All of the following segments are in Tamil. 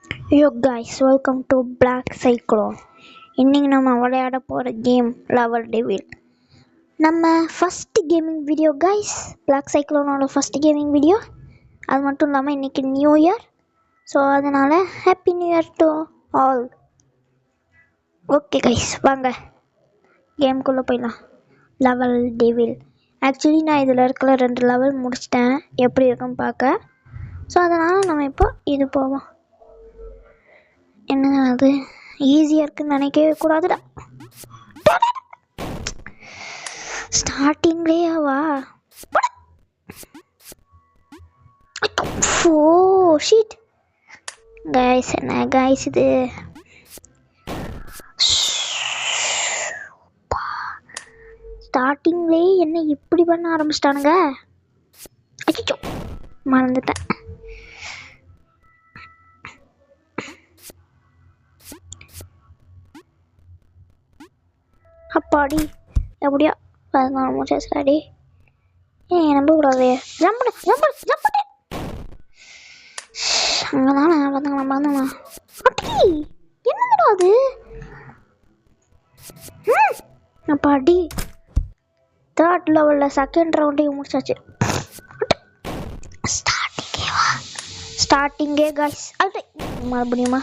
Yo guys, welcome to Black Cyclone. இன்னைக்கு நம்ம விளையாட போகிற கேம் லவர் டெவில். நம்ம first gaming video guys, black சைக்ளோனோட ஃபஸ்ட் கேமிங் வீடியோ. அது மட்டும் இல்லாமல் இன்றைக்கி நியூ இயர், ஸோ அதனால் happy new year to all. Okay guys, வாங்க கேம்குள்ளே போயிடலாம். Level devil. ஆக்சுவலி நான் இதில் இருக்கிற 2 லெவல் முடிச்சிட்டேன், எப்படி இருக்குன்னு பார்க்க. ஸோ அதனால் நம்ம இப்போ இது போவோம். என்ன அது ஈஸியாக இருக்குன்னு நினைக்கவே கூடாதுடா. ஸ்டார்டிங்லேயாவா? ஓ ஷீட் கைஸ், என்ன கைஸ் இது? ஸ்டார்டிங்லேயே என்ன இப்படி பண்ண ஆரம்பிச்சிட்டானுங்க? அச்சோ, மறந்துட்டேன். அப்பாடி எப்படியா 14 முடிச்சாடி. நம்பக்கூடாது. அங்கதானே பார்த்துங்களா என்னடா அது? அப்பாடி 3rd லெவலில் 2nd ரவுண்டையும் முடிச்சாச்சு. ஸ்டார்டிங்கே காய்ஸ். அது மறுபடியுமா?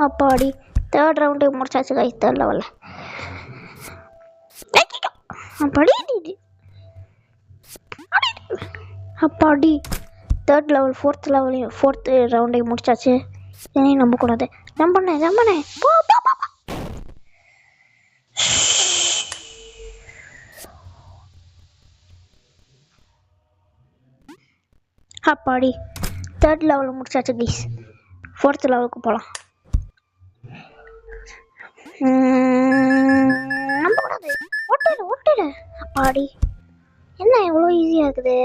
அப்பாடி 3rd ரவுண்டு முடிச்சாச்சு கைஸ். 3rd லெவலில் அப்பாடி 3rd லெவல் 4th லெவலையும் 4th ரவுண்டையும் முடிச்சாச்சு. இதையும் நம்பக்கூடாது. நம்பனே போ. அப்பாடி 3rd லெவலில் முடிச்சாச்சு கைஸ். 4th லெவலுக்கு போகலாம். நம்பக்கூடாது. ஓட்டிடு. அப்பாடி என்ன எவ்வளோ ஈஸியாக இருக்குது?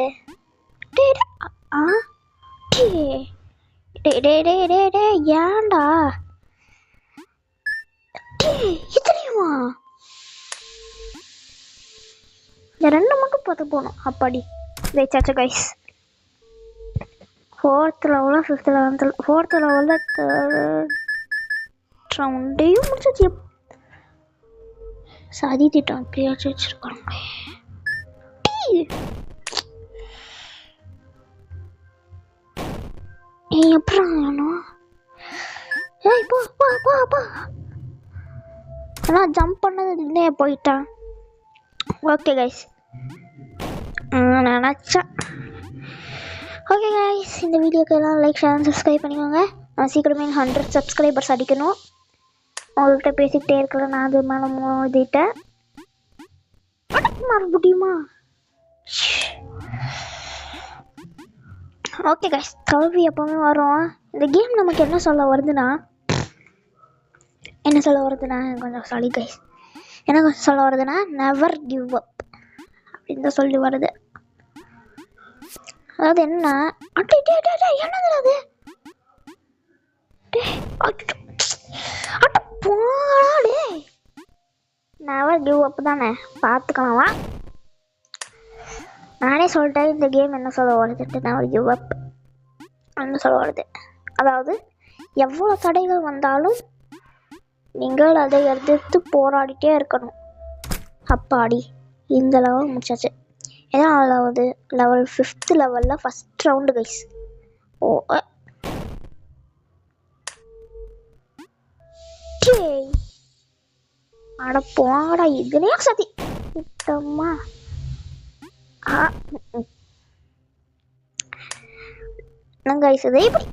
ஏன்டா இதுலையுமா? இந்த 2 மட்டும் பார்த்து போகணும். அப்பாடி ஜெயிச்சாச்சு கைஸ். 4th லெவலில் 5th லெவல் 4th லெவலில் 3rd ரவுண்டையும் முடிச்சாச்சு. சாதி திட்டம் எப்படியாச்சும் வச்சிருக்காங்க. அப்புறம் போ. ஆனால் ஜம்ப் பண்ணது போயிட்டான். ஓகே கைஸ், நினச்சேன். ஓகே கைஸ், இந்த வீடியோக்கு எல்லாம் லைக், ஷேர், சப்ஸ்கிரைப் பண்ணிக்கோங்க. நான் சீக்கிரமே 100 சப்ஸ்கிரைபர்ஸ் அடிக்கணும். உங்கள்கிட்ட பேசிக்கிட்டே இருக்கிற நான் அது மேலே மோதிட்டேன். மறுபடியுமா? ஓகே கைஸ், தோல்வி எப்போவுமே வரும். இந்த கேம் நமக்கு என்ன சொல்ல வருதுன்னா கொஞ்சம் சாரி கைஸ், என்ன கொஞ்சம் சொல்ல வருதுன்னா நெவர் கிவ் அப் அப்படின்னு தான் சொல்லி வருது. அதாவது என்ன? என்னது அது? நெவர் கிவ் அப் தானே, பார்த்துக்கலாமா? நானே சொல்லிட்டேன் இந்த கேம் என்ன சொல்ல வருதுன்ட்டு. நெவர் கிவ் அப் என்ன சொல்ல வருது? அதாவது எவ்வளோ தடைகள் வந்தாலும் நீங்கள் அதை எதிர்த்து போராடிட்டே இருக்கணும். அப்பாடி இந்த லெவல் முடிச்சாச்சு. ஏன்னா அதாவது லெவல் 5th லெவலில் 1st ரவுண்டு கைஸ். அட போடா, இதுலயே சதி விட்டம்மா. கைஸ் இதே இப்படி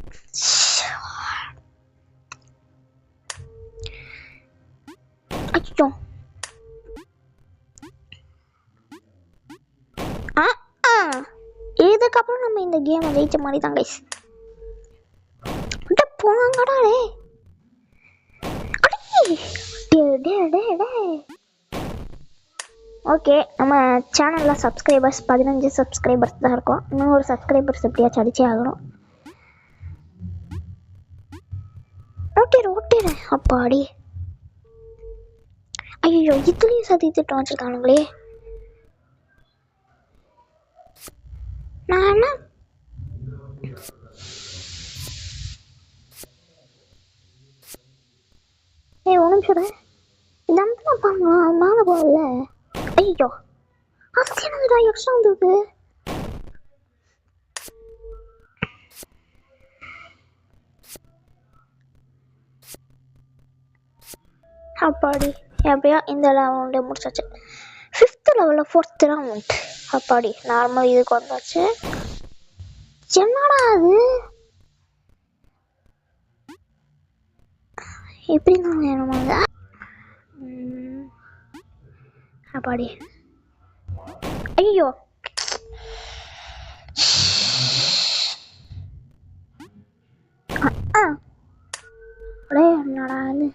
அச்சோ. இதுக்கப்புறம் நம்ம இந்த கேமை ஜெயிச்ச மாதிரி தான் கைஸ். போங்கடா ஓகே, நம்ம சேனலில் சப்ஸ்கிரைபர்ஸ் 15 சப்ஸ்கிரைபர்ஸ் தான் இருக்கும். இன்னும் ஒரு சப்ஸ்கிரைபர்ஸ் எப்படியாச்சும் அடிச்சே ஆகணும். ஓட்டிடு. அப்பாடி ஐயோ, இதுலேயும் சதி திட்டம் வச்சுருக்கானுங்களே. நான் என்ன ஒரு நிமிஷம் இந்த அம்மா மேலே போகல. ஐயோ அதுக்கு என்னதுடா எக்ஸ்ட்ரா வந்துருக்கு. அப்பாடி எப்படியா இந்த ரவுண்டை முடிச்சாச்சு. 5th லெவலில் 4th ரவுண்ட். அப்பாடி நார்மல் இதுக்கு வந்தாச்சு. என்னடா அது எப்படி தான் வேணுமாங்க. அப்பாடி ஐயோ என்னடா அது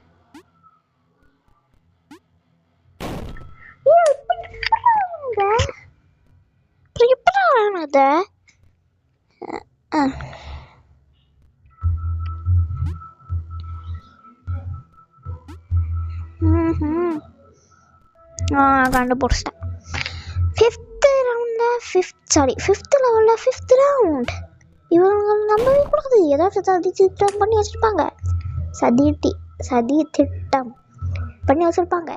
எப்படி வேணும் அதை. கண்டுபிடிச்சிட்டேன். 5th லெவலில் 5th ரவுண்ட். இவங்க நம்பவே கூடாது. ஏதாவது சதி திட்டம் பண்ணி வச்சுருப்பாங்க. சதி திட்டம் பண்ணி வச்சுருப்பாங்க.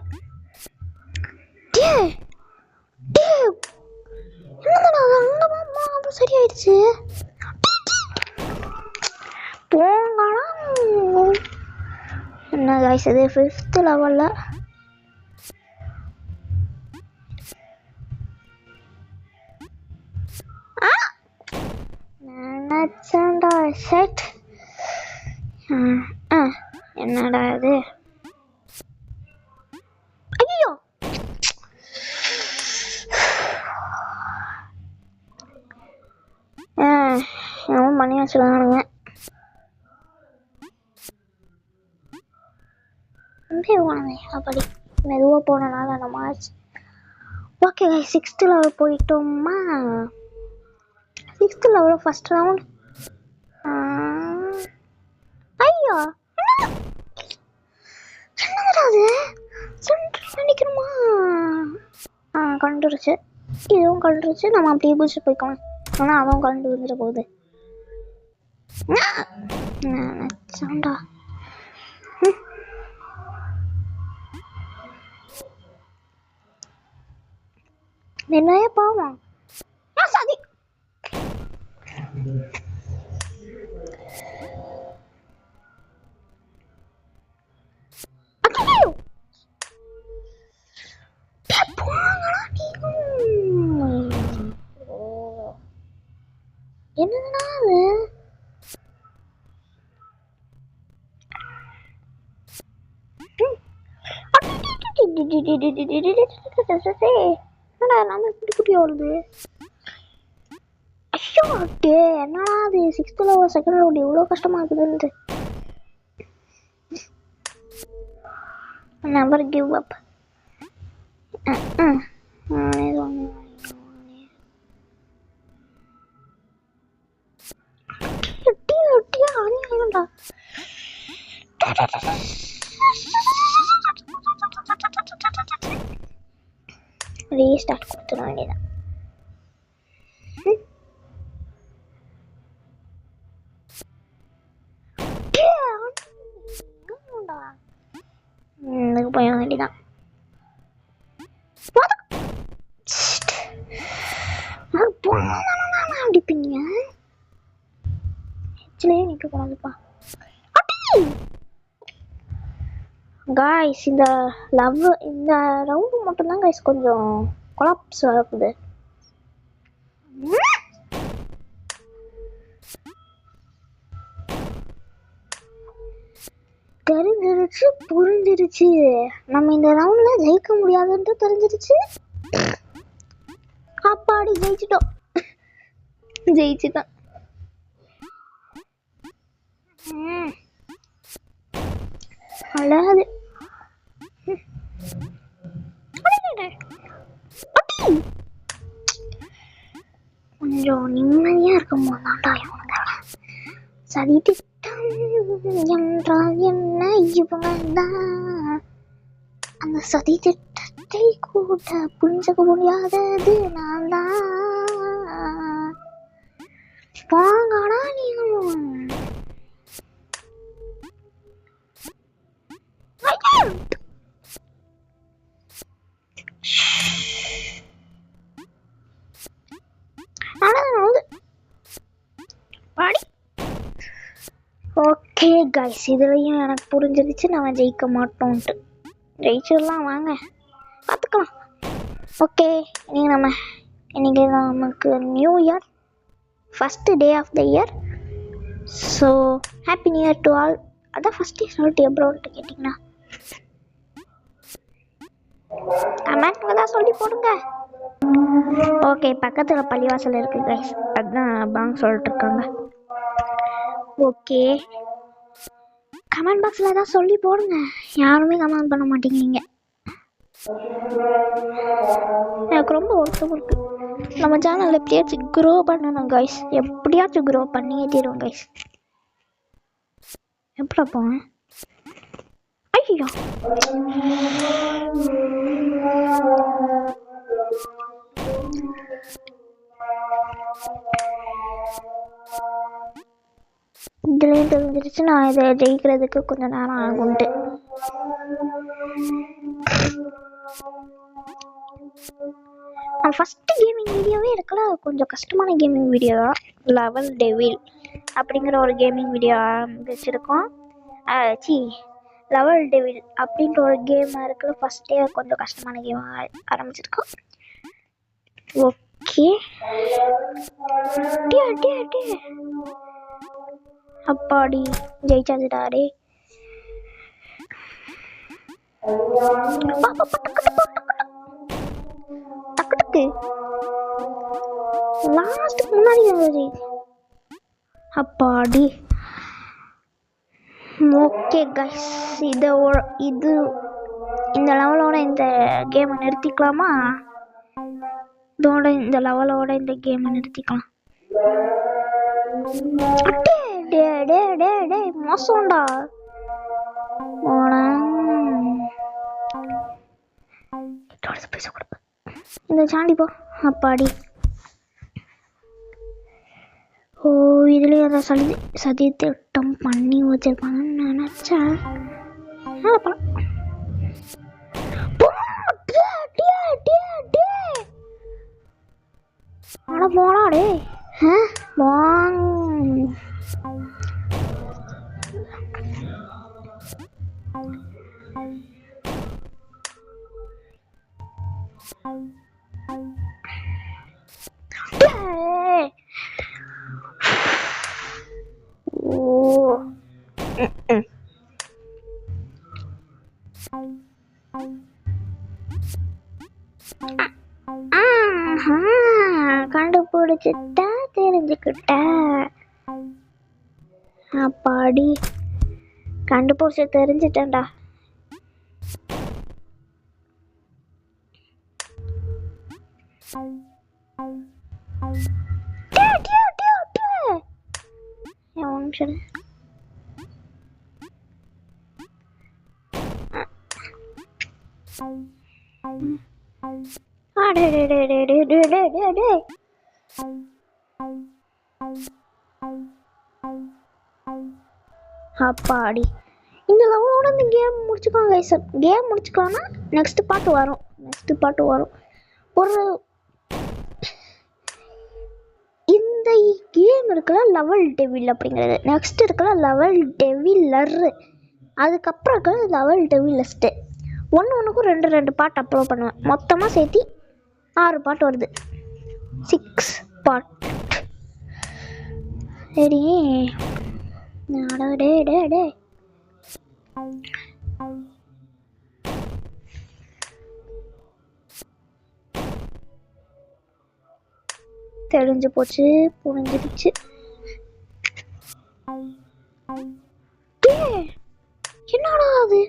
அப்புறம் சரியாயிடுச்சு. போங்கடா. என்ன காய்ஸ் இது 5th லெவலில் நினச்சேன்டா. செட் என்னடா இது. ஐயோ எதுவும் பண்ணி வச்சுருக்கானுங்க. அப்படி மெதுவாக போனனால நம்ம ஆச்சு. Okay 6th level போயிட்டோமா. 6th லெவலில் 1st ரவுண்ட். ஐயோ என்னடா அது நினைக்கணுமா. கண்டுருச்சு. இதுவும் கண்டுருச்சு. நம்ம அப்படியே பிடிச்சி போய்க்கணும். ஆனால் அவன் கண்டு வந்துட போகுது. நினச்சாண்டா. என்னையே பாவம் சதி. என்னடா அது நம்ம குட்டி வருது. ஐயோ என்னடா அது 6th லெவல் 2nd ரவுண்ட் எவ்வளோ கஷ்டமா இருக்குதுன்ட்டு. never give up. ரீஸ்டார்ட் கொடுத்துட வேண்டியதான். இதுக்கு போய வேண்டியதான். அடிப்பீங்க நிக்க கூடாதுப்பா. காய்ஸ் இந்த ரவுண்டு மட்டும்தான் காய்ஸ் கொஞ்சம் கொலாப்ஸ் ஆகுது. தெரிஞ்சிருச்சு புரிஞ்சிருச்சு. நம்ம இந்த ரவுண்ட்ல ஜெயிக்க முடியாதுன்ட்டு தெரிஞ்சிருச்சு. அப்பாடி ஜெயிச்சிட்டோம். அழகாது. கொஞ்சம் நிம்மதியா இருக்கும் போதாண்டா இவங்க சதி திட்டம் என்றால் என்ன. இவங்க தான் அந்த சதி திட்டத்தை கூட புரிஞ்சுக்க முடியாதது நான் தான். வாங்கடா நீங்களும். ஓகே கைஸ், இதுலயும் எனக்கு புரிஞ்சிருச்சு நம்ம ஜெயிக்க மாட்டோம்ட்டு. ஜெயிச்சிடலாம் வாங்க, பார்த்துக்கலாம். ஓகே, இன்னைக்கு நமக்கு new year, first day of the year. So happy new year to all. அதான் ஃபஸ்ட்டு சொல்லிட்டு எப்படின்ட்டு கேட்டிங்கன்னா கமெண்ட்ல தான் சொல்லி போடுங்க. ஓகே, பக்கத்தில் பள்ளிவாசல் இருக்குது கைஸ், அதுதான் பாங்க சொல்லிட்டு இருக்காங்க. ஓகே, கமெண்ட் பாக்ஸில் தான் சொல்லி போடுங்க. யாருமே கமெண்ட் பண்ண மாட்டேங்கிறீங்க. எனக்கு ரொம்ப வருத்தம் இருக்கு. நம்ம சேனல் எப்படியாச்சும் க்ரோ பண்ணணும் கைஸ், எப்படியாச்சும் க்ரோ பண்ணியே தீருவோம் கைஸ். எப்படி போவேன்? ஐயோ, இதுலேயும் தெரிஞ்சிருச்சு நான் இதை ஜெயிக்கிறதுக்கு கொஞ்சம் நேரம் ஆகும்ட்டு. நான் ஃபஸ்ட்டு கேமிங் வீடியோவே எடுக்கல, கொஞ்சம் கஷ்டமான கேமிங் வீடியோ தான். லெவல் டெவில் அப்படிங்கிற ஒரு கேமிங் வீடியோ ஆரம்பிச்சிருக்கோம். லெவல் டெவில் அப்படின்ற ஒரு கேம் இருக்குல்ல, ஃபஸ்ட்டே கொஞ்சம் கஷ்டமான கேம் ஆரம்பிச்சிருக்கோம். ஓகே, அப்பாடி ஜெயிச்சாச்சுடாரே. டக்கு லாஸ்ட்டுக்கு முன்னாடி இருந்தது. அப்பாடி. ஓகே கைஸ், இது இந்த லெவலோட இந்த கேமை நிறுத்திக்கலாமா? இந்த லெவலோட இந்த கேமை நிறுத்திக்கலாம். மோசம்டா. இந்த சாண்டி போ. அப்பாடி. ஓ, இதுலயும் அதை சதி திட்டம் பண்ணி வச்சிருப்பாங்கன்னு நினைச்சேன். போனா டே கண்டுபிடிச்சிட்டா, தெரிஞ்சுக்கிட்ட. அப்பாடி, கண்டுபிடிச்சி தெரிஞ்சிட்டேன்டா. அப்பாடி, இந்த லெவலோட இந்த கேம் முடிச்சுக்கலாம் கைஸ். கேம் முடிச்சுக்கலாம்னா நெக்ஸ்ட் பார்ட் வரும். ஒரு இந்த கேம் இருக்குல்ல லெவல் டெவில் அப்படிங்கிறது, நெக்ஸ்ட் இருக்குல்ல லெவல் டெவிலர், அதுக்கப்புறம் இருக்கிற லெவல் டெவிலஸ்ட்டு. ஒன்றுக்கும் ரெண்டு பார்ட் அப்லோட் பண்ணுவேன். மொத்தமாக சேர்த்து 6 பார்ட் வருது. 6 பார்ட். சரி, டே தெரிஞ்சு போச்சு, புரிஞ்சிருச்சு. என்னடா அது?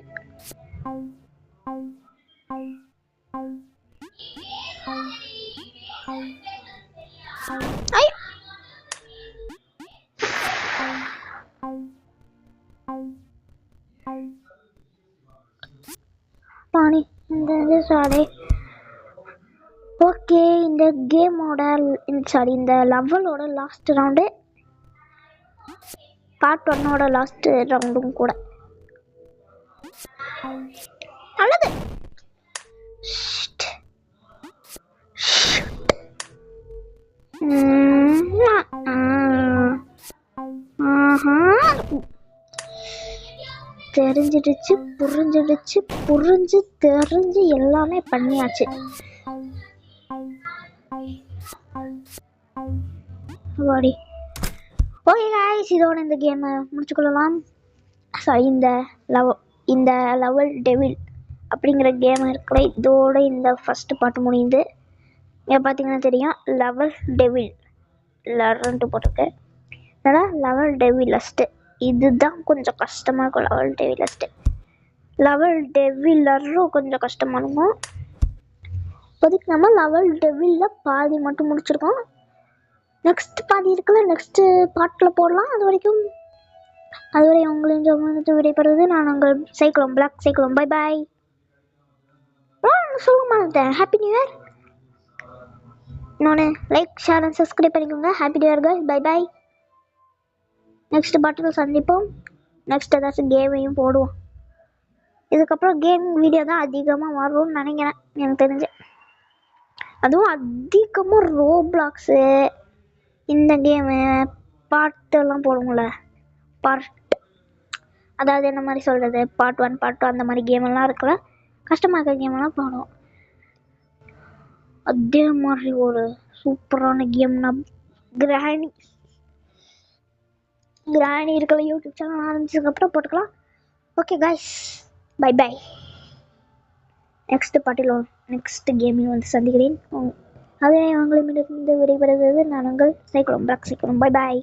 பாணி இந்த சாரி. ஓகே, இந்த கேமோட இந்த லெவலோட லாஸ்ட் ரவுண்டு பார்ட் 1ஓட லாஸ்ட் ரவுண்டும் கூட. நல்லது. தெரிஞ்சிடுச்சு, புரிஞ்சு தெரிஞ்சு எல்லாமே பண்ணியாச்சு. வாடி. ஓகே गाइस, இதோட இந்த கேமை முடிச்சுக்கொள்ளலாம். சாரி, இந்த லெவல் டெவில் அப்படிங்கிற கேம் இருக்கிற இதோட இந்த ஃபர்ஸ்ட் பார்ட் முடியுது. இங்கே பார்த்தீங்கன்னா தெரியும், லெவல் டெவில் லெவல்ட்டு போட்டிருக்கு. அதனால் லெவல் டெவிலஸ்ட்டு இதுதான் கொஞ்சம் கஷ்டமாக இருக்கும். லெவல் டெவிலரும் கொஞ்சம் கஷ்டமாக இருக்கும். இப்போதைக்கு நம்ம லெவல் டெவிலில் பாதி மட்டும் முடிச்சிருக்கோம். நெக்ஸ்ட் பாதி இருக்குல்ல, நெக்ஸ்ட்டு பார்ட்டில் போடலாம். அதுவரை உங்களின் விடைபெறுவது நான் உங்கள் cyclone, black cyclone. Bye bye. சொல்ல மாட்டேன், ஹாப்பி நியூ இயர். இன்னொன்று லைக், ஷேர் அண்ட் சப்ஸ்கிரைப் பண்ணிக்கோங்க. Happy new year guys. Bye bye. Next பார்ட்டில் சந்திப்போம். நெக்ஸ்ட் ஏதாச்சும் கேமையும் போடுவோம். இதுக்கப்புறம் கேமிங் வீடியோ தான் அதிகமாக வரும்னு நினைக்கிறேன், எனக்கு தெரிஞ்சு. அதுவும் அதிகமாக ரோப்ளாக்ஸு இந்த கேமு பாட்டெல்லாம் போடுவோம்ல, அதாவது என்ன மாதிரி சொல்கிறது, பார்ட் 1 பார்ட் 2 அந்த மாதிரி கேமெல்லாம் இருக்குல்ல, கஷ்டமாக இருக்கிற கேமெல்லாம் போடுவோம். அதே மாதிரி ஒரு சூப்பரான கேம்னா கிராணி இருக்கிற யூடியூப் சேனல் ஆரம்பிச்சதுக்கப்புறம் போட்டுக்கலாம். Okay guys, bye bye. Next பார்ட்டில் நெக்ஸ்ட் கேமில் வந்து சந்திக்கிறேன். அதே உங்களிடமிருந்து விடைபெறுவது நான் உங்கள் சைக்கிளோன், பிளாக் சைக்கிளோன். பை பாய்.